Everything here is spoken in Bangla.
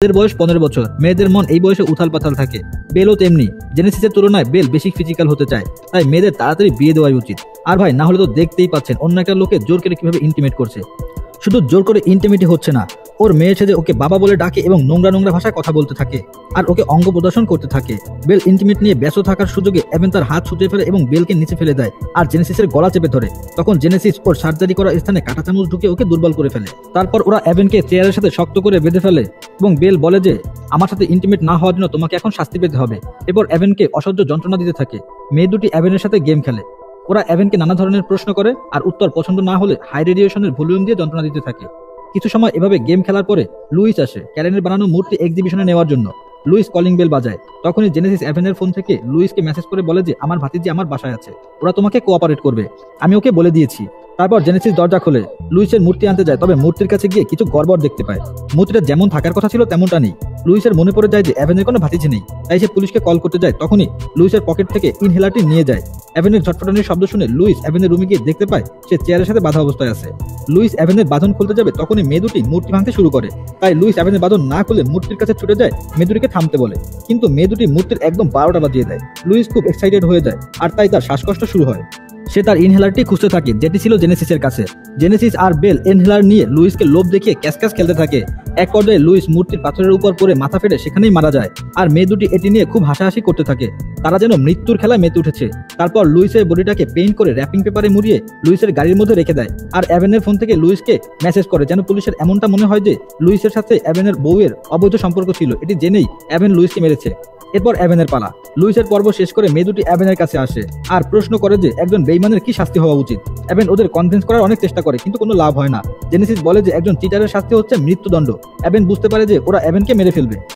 এদের বয়স 15 বছর। মেয়েদের মন এই বয়সে উথাল পাথাল থাকে। বেলও তেমনি। জেনেসিসের তুলনায় বেল বেশি ফিজিক্যাল হতে চায়, তাই মেয়েদের তাড়াতাড়ি বিয়ে দেওয়াই উচিত। আর ভাই, না হলে তো দেখতেই পাচ্ছেন অন্য একটা লোকে জোর করে কিভাবে ইন্টিমেট করছে। শুধু জোর করে ইন্টিমেটই হচ্ছে না, ওর মেয়ের সাথে ওকে বাবা বলে ডাকে এবং নোংরা নোংরা ভাষায় কথা বলতে থাকে আর ওকে অঙ্গ প্রদর্শন করতে থাকে। বেল ইন্টিমেট নিয়ে ব্যস্ত থাকার সুযোগে এভেন তার হাত ছুটে ফেলে এবং বেলকে নিচে ফেলে দেয় আর জেনেসিসের গলা চেপে ধরে। তখন জেনেসিস ওর সার্জারি করা স্থানে কাঁটা চামচ ঢুকে ওকে দুর্বল করে ফেলে। তারপর ওরা এভেনকে চেয়ারের সাথে শক্ত করে বেঁধে ফেলে এবং বেল বলে যে আমার সাথে ইন্টিমেট না হওয়ার জন্য তোমাকে এখন শাস্তি পেতে হবে। এরপর এভেনকে অসহ্য যন্ত্রণা দিতে থাকে। মেয়ে দুটি এভেনের সাথে গেম খেলে। ওরা এভেনকে নানা ধরনের প্রশ্ন করে আর উত্তর পছন্দ না হলে হাই রেডিয়েশনের ভলিউম দিয়ে যন্ত্রণা দিতে থাকে। কিছু সময় এভাবে গেম খেলার পরে লুইস আসে ক্যারেনের বানানো মূর্তি এক্সিবিশনে নেওয়ার জন্য। লুইস কলিং বেল বাজায়। তখনই জেনেসিস এভেনের ফোন থেকে লুইসকে মেসেজ করে বলে যে আমার ভাতিজি আমার বাসায় আছে, ওরা তোমাকে কোঅপারেট করবে, আমি ওকে বলে দিয়েছি। তারপর জেনেসিস দরজা খোলে, লুইসের মূর্তি আনতে যায়, তবে মূর্তির কাছে গিয়ে কিছু গড়বড় দেখতে পায়। মূর্তিটা যেমন থাকার কথা ছিল তেমনটা নেই। লুইসের মনে পড়ে যায় যে এভেনের কোনো ভাতিজি নেই, তাই সে পুলিশকে কল করতে যায়। তখনই লুইসের পকেট থেকে ইনহেলারটি নিয়ে যায়। এভেনের ঝটফটানির শব্দ শুনে লুইস এভেনের রুমে গিয়ে দেখতে পায় সে চেয়ারের সাথে বাঁধা অবস্থায় আছে। লুইস এভেনের বাঁধন খুলতে যাবে, তখনই মেয়ে দুটি মূর্তি ভাঙতে শুরু করে। তাই লুইস এভেনের বাঁধন না খুলে মূর্তির কাছে ছুটে যায় মেয়ে দুটিকে থামতে বলে, কিন্তু মেয়ে দুটি মূর্তির একদম 12টা বাজিয়ে দেয়। লুইস খুব এক্সাইটেড হয়ে যায় আর তাই তার শ্বাসকষ্ট শুরু হয়। সে তার ইনহেলারটি খুঁজতে থাকে যেটি ছিল জেনেসিসের কাছে। জেনেসিস আর বেল ইনহেলার নিয়ে লুইসকে লোভ দেখিয়ে ক্যাসক্যাস খেলতে থাকে। এক পর্যায়ে লুইস মূর্তির পাথরের উপর পড়ে মাথা ফেটে সেখানেই মারা যায় আর মেয়ে দুটি এটি নিয়ে খুব হাসাহাসি করতে থাকে। তারা যেন মৃত্যুর খেলায় মেতে উঠেছে। তারপর লুইসের বডিটাকে পেইন্ট করে র্যাপিং পেপারে মুড়িয়ে লুইসের গাড়ির মধ্যে রেখে দেয় আর এভেনের ফোন থেকে লুইসকে মেসেজ করে যেন পুলিশের এমনটা মনে হয় যে লুইসের সাথে এভেনের বউয়ের অবৈধ সম্পর্ক ছিল, এটি জেনেই এভেন লুইসকে মেরেছে। এরপর এভেনের পালা। লুইসের পর্ব শেষ করে মেয়ে দুটি এভেনের কাছে আসে আর প্রশ্ন করে যে একজন বেইমানের কি শাস্তি হওয়া উচিত। এভেন ওদের কনভিন্স করার অনেক চেষ্টা করে, কিন্তু কোনো লাভ হয় না। জেনেসিস বলে যে একজন চিটারের শাস্তি হচ্ছে মৃত্যুদণ্ড। এভেন বুঝতে পারে যে ওরা এভেনকে মেরে ফেলবে।